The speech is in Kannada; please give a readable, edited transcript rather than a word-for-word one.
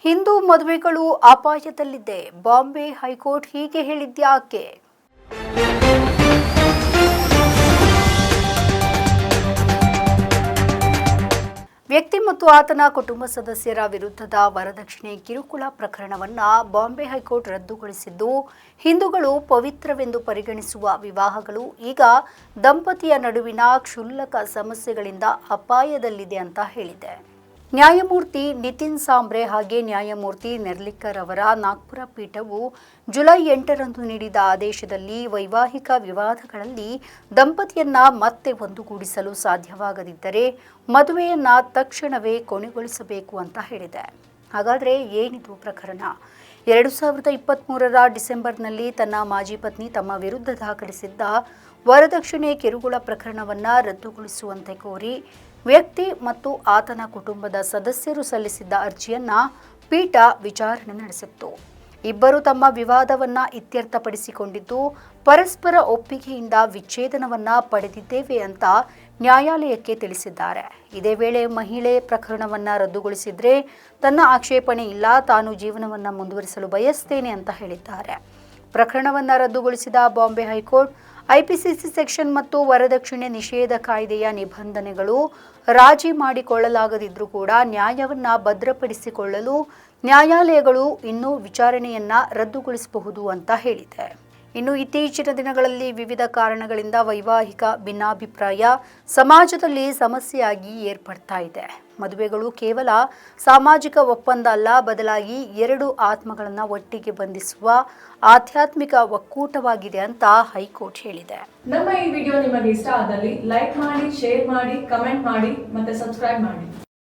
ಹಿಂದೂ ಮದುವೆಗಳು ಅಪಾಯದಲ್ಲಿದೆ. ಬಾಂಬೆ ಹೈಕೋರ್ಟ್ ಹೀಗೆ ಹೇಳಿದ್ಯಾಕೆ? ವ್ಯಕ್ತಿ ಮತ್ತು ಆತನ ಕುಟುಂಬ ಸದಸ್ಯರ ವಿರುದ್ಧದ ವರದಕ್ಷಿಣೆ ಕಿರುಕುಳ ಪ್ರಕರಣವನ್ನು ಬಾಂಬೆ ಹೈಕೋರ್ಟ್ ರದ್ದುಗೊಳಿಸಿದ್ದು, ಹಿಂದೂಗಳು ಪವಿತ್ರವೆಂದು ಪರಿಗಣಿಸುವ ವಿವಾಹಗಳು ಈಗ ದಂಪತಿಯ ನಡುವಿನ ಕ್ಷುಲ್ಲಕ ಸಮಸ್ಯೆಗಳಿಂದ ಅಪಾಯದಲ್ಲಿದೆ ಅಂತ ಹೇಳಿದೆ. ನ್ಯಾಯಮೂರ್ತಿ ನಿತಿನ್ ಸಾಂಬ್ರೆ ಹಾಗೆ ನ್ಯಾಯಮೂರ್ತಿ ನೆರ್ಲಿಕರ್ ಅವರ ನಾಗ್ಪುರ ಪೀಠವು ಜುಲೈ 8ರಂದು ನೀಡಿದ ಆದೇಶದಲ್ಲಿ ವೈವಾಹಿಕ ವಿವಾದಗಳಲ್ಲಿ ದಂಪತಿಯನ್ನ ಮತ್ತೆ ಒಂದುಗೂಡಿಸಲು ಸಾಧ್ಯವಾಗದಿದ್ದರೆ ಮದುವೆಯನ್ನ ತಕ್ಷಣವೇ ಕೊನೆಗೊಳಿಸಬೇಕು ಅಂತ ಹೇಳಿದೆ. ಹಾಗಾದರೆ ಏನಿದು ಪ್ರಕರಣ? 2023ರ ಡಿಸೆಂಬರ್ನಲ್ಲಿ ತನ್ನ ಮಾಜಿ ಪತ್ನಿ ತಮ್ಮ ವಿರುದ್ಧ ದಾಖಲಿಸಿದ್ದ ವರದಕ್ಷಿಣೆ ಕಿರುಕುಳ ಪ್ರಕರಣವನ್ನು ರದ್ದುಗೊಳಿಸುವಂತೆ ಕೋರಿ ವ್ಯಕ್ತಿ ಮತ್ತು ಆತನ ಕುಟುಂಬದ ಸದಸ್ಯರು ಸಲ್ಲಿಸಿದ್ದ ಅರ್ಜಿಯನ್ನು ಪೀಠ ವಿಚಾರಣೆ ನಡೆಸಿತ್ತು. ಇಬ್ಬರು ತಮ್ಮ ವಿವಾದವನ್ನು ಇತ್ಯರ್ಥಪಡಿಸಿಕೊಂಡಿದ್ದು, ಪರಸ್ಪರ ಒಪ್ಪಿಗೆಯಿಂದ ವಿಚ್ಛೇದನವನ್ನು ಪಡೆದಿದ್ದೇವೆ ಅಂತ ನ್ಯಾಯಾಲಯಕ್ಕೆ ತಿಳಿಸಿದ್ದಾರೆ. ಇದೇ ವೇಳೆ ಮಹಿಳೆ ಪ್ರಕರಣವನ್ನು ರದ್ದುಗೊಳಿಸಿದ್ರೆ ತನ್ನ ಆಕ್ಷೇಪಣೆ ಇಲ್ಲ, ತಾನು ಜೀವನವನ್ನು ಮುಂದುವರಿಸಲು ಬಯಸ್ತೇನೆ ಅಂತ ಹೇಳಿದ್ದಾರೆ. ಪ್ರಕರಣವನ್ನು ರದ್ದುಗೊಳಿಸಿದ ಬಾಂಬೆ ಹೈಕೋರ್ಟ್ ಐಪಿಸಿಸಿ ಸೆಕ್ಷನ್ ಮತ್ತು ವರದಕ್ಷಿಣೆ ನಿಷೇಧ ಕಾಯ್ದೆಯ ನಿಬಂಧನೆಗಳು ರಾಜಿ ಮಾಡಿಕೊಳ್ಳಲಾಗದಿದ್ರೂ ಕೂಡ ನ್ಯಾಯವನ್ನು ಭದ್ರಪಡಿಸಿಕೊಳ್ಳಲು ನ್ಯಾಯಾಲಯಗಳು ಇನ್ನೂ ವಿಚಾರಣೆಯನ್ನ ರದ್ದುಗೊಳಿಸಬಹುದು ಅಂತ ಹೇಳಿದೆ. ಇನ್ನು ಇತ್ತೀಚಿನ ದಿನಗಳಲ್ಲಿ ವಿವಿಧ ಕಾರಣಗಳಿಂದ ವೈವಾಹಿಕ ಭಿನ್ನಾಭಿಪ್ರಾಯ ಸಮಾಜದಲ್ಲಿ ಸಮಸ್ಯೆಯಾಗಿ ಏರ್ಪಡ್ತಾ ಇದೆ. ಮದುವೆಗಳು ಕೇವಲ ಸಾಮಾಜಿಕ ಒಪ್ಪಂದ ಅಲ್ಲ, ಬದಲಾಗಿ ಎರಡು ಆತ್ಮಗಳನ್ನು ಒಟ್ಟಿಗೆ ಬಂಧಿಸುವ ಆಧ್ಯಾತ್ಮಿಕ ಒಕ್ಕೂಟವಾಗಿದೆ ಅಂತ ಹೈಕೋರ್ಟ್ ಹೇಳಿದೆ. ನಮ್ಮ ಈ ವಿಡಿಯೋ ನಿಮಗೆ ಇಷ್ಟ ಆದಲ್ಲಿ ಲೈಕ್ ಮಾಡಿ, ಶೇರ್ ಮಾಡಿ, ಕಮೆಂಟ್ ಮಾಡಿ ಮತ್ತೆ ಸಬ್ಸ್ಕ್ರೈಬ್ ಮಾಡಿ.